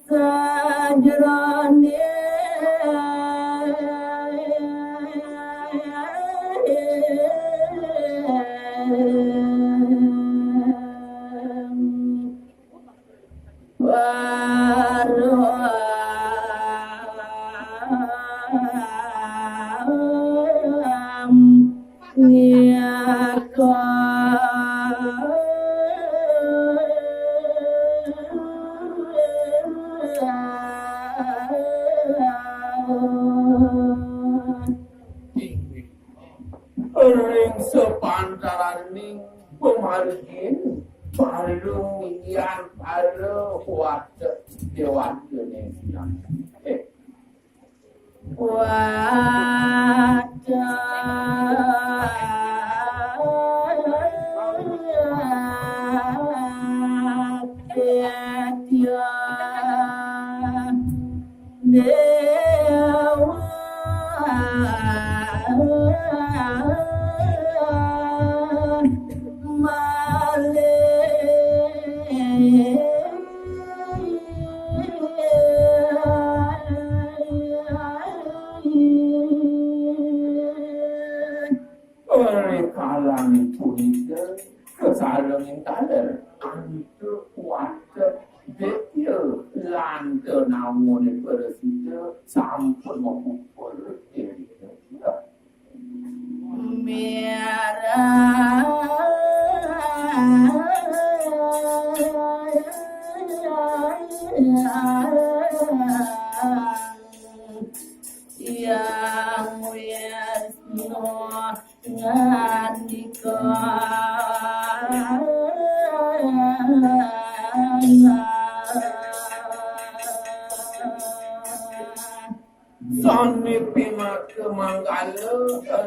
sajrone Ring sepantaraning pemargin balung ian alo wadah dewatune kalang punika kesalahan kader antu wadah dekil lantar namun bersih sampun mengumpul diri merah yang wisno ngandika Sani pimake manggala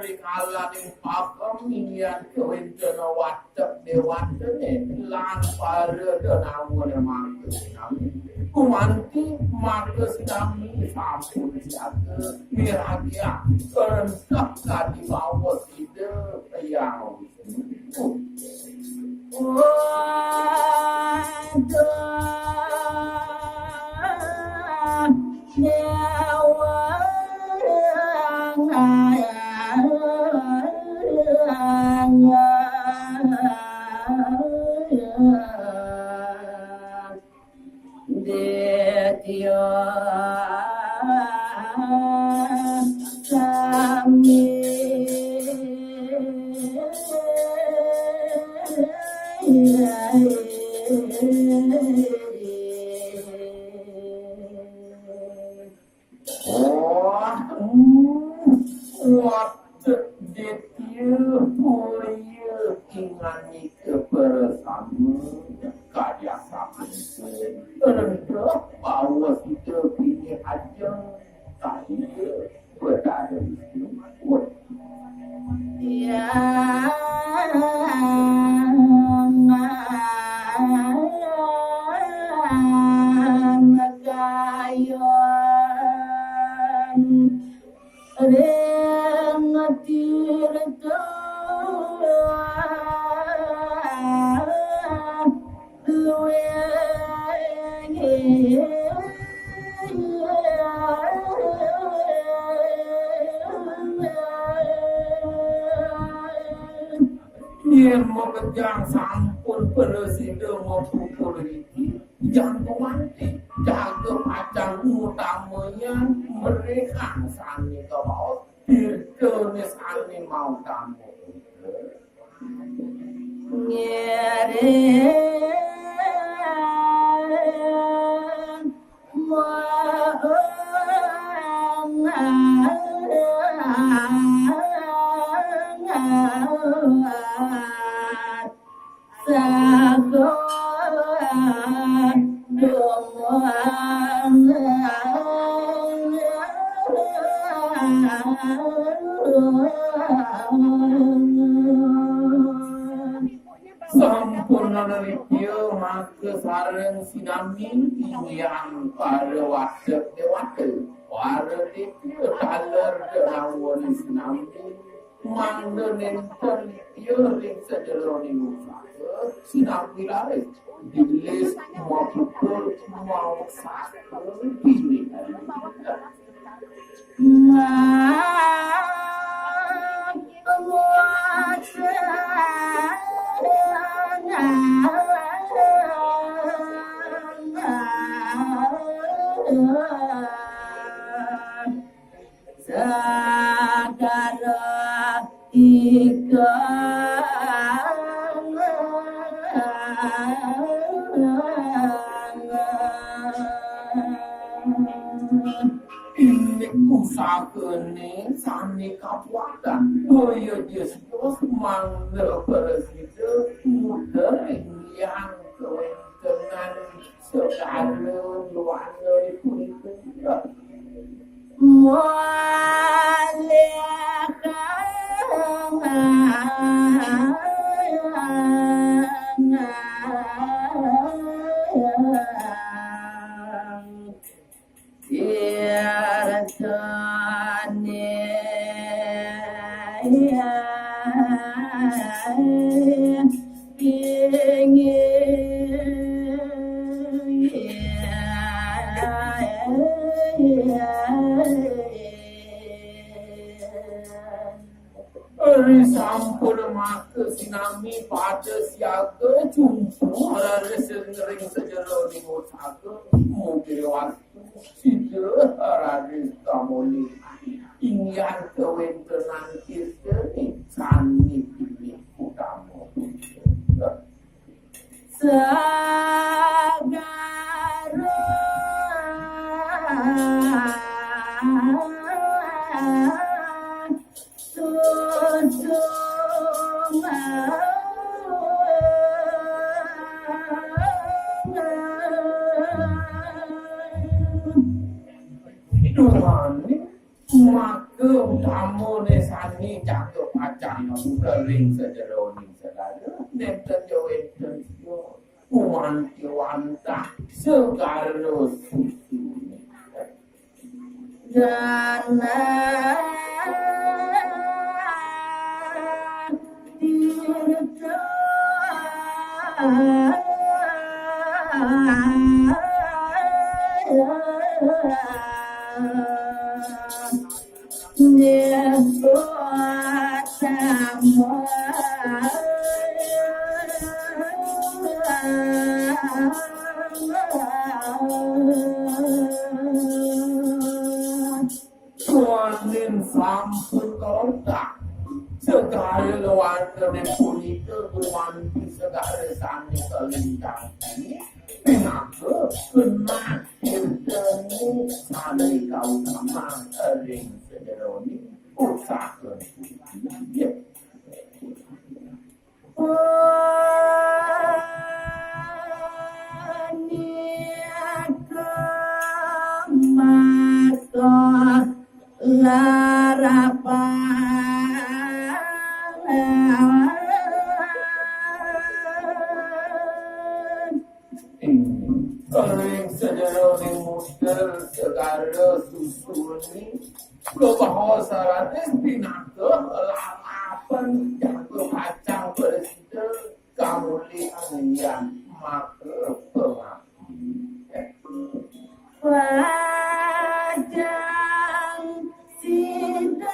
ring alaning pakem iyan kewentana wadah dewatane lan para denawone mangke sinami kumanti mangke sinami sampun siaga miragia kerentak kadi bawa sida yang yang sampun bersida mempukul iki jantung mati jaga pacang utamanya mereka sani kau dirtone sani mau tamu nyere sampurna review maka sarang sinami yang para wadah dewata para review kalar denawon sinami Mandanin ring sederoni usaha sinang wilayah dilis mau pukul mau satu ini Sagara ika ini usaha ni sani kapuatan boyo Yesus mangga presiden muda yang kewenangan segala luar pun sampul maka sinami pada siaga jumpa ada sering sejero di mosaga mobil waktu sida ada kamoli ingin kewenangan kita ni sani pilih utama maka utama ni sani jatuh pacang ring sejero ni segala nenten yo enten yo umantiwanta segala susu Jana tirta Tuanin sampun kotak segala luar dari punita berwanti segala sani kelintang kenapa kenal ilmu sani kau sama ring sederoni usaha ya Ring sederoni muster segala susu ni bahasa ratus pinaka lalapan jatuh kacang presiden kamu lihat yang maka Wajang sidang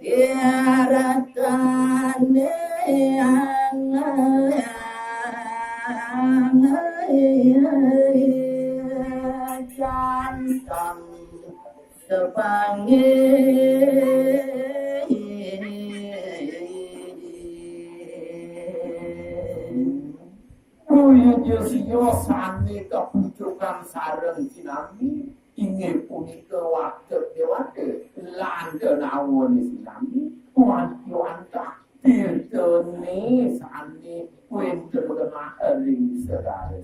tiarakan jantan Yo sani kepucukan sarang sinami ingin punika waktu dewata landa nawon sinami wanti-wanta pilteni sani kuenter kena ring sedara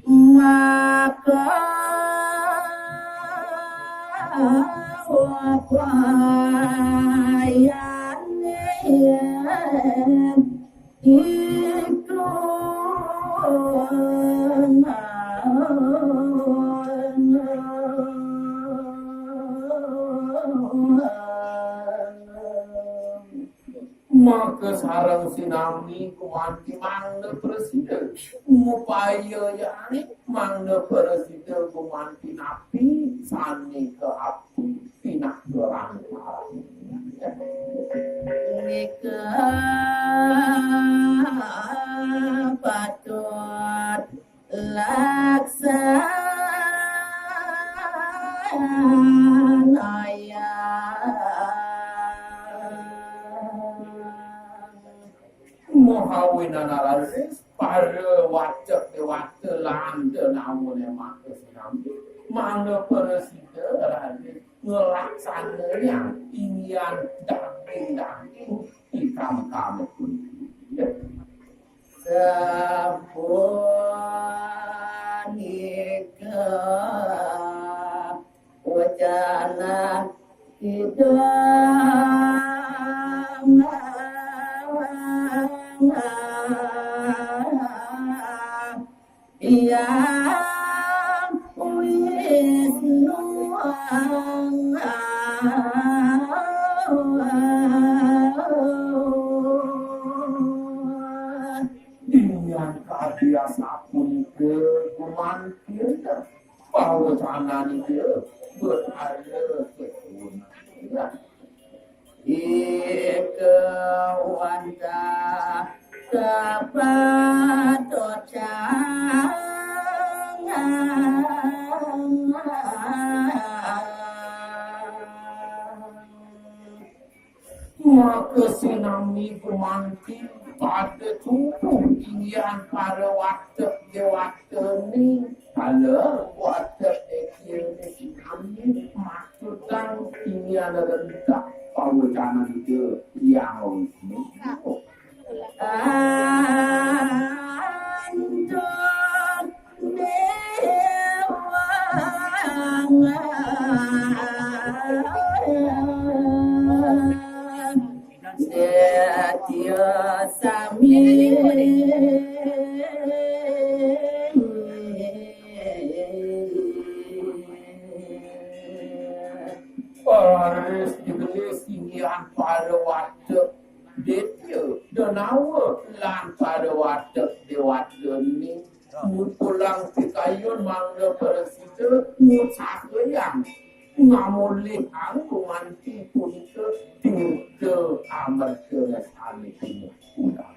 maka wapayan itu sarang sinami kumanti mangna presiden upaya yani mangna presiden kumanti napi sani ke api pinak dorang Nika patut laksana Muhawinan alaris para wajah dewata landa namun emak kesinami mana presiden alaris ngelaksana yang ingin daging ikam-kam pun Sapunika wajana hidang yang wisnu dengan kebiasa pun ke kumantir bahwa tangan dia berada keturunan Ika wanda kapatut maka sinami kumantir pada tubuh ingin para waktu ni kalau waktu ni sinami maksudkan ingin rendah bahwa jangan itu yang ini Anton Dewang Setia Sami Paris iblis ingin pada waktu dia denawa lan pada waktu dewata ni pulang ke kayun mangga presiden ngucap yang ngamulih aku manti pun ke tinggal amal keras alih ini udah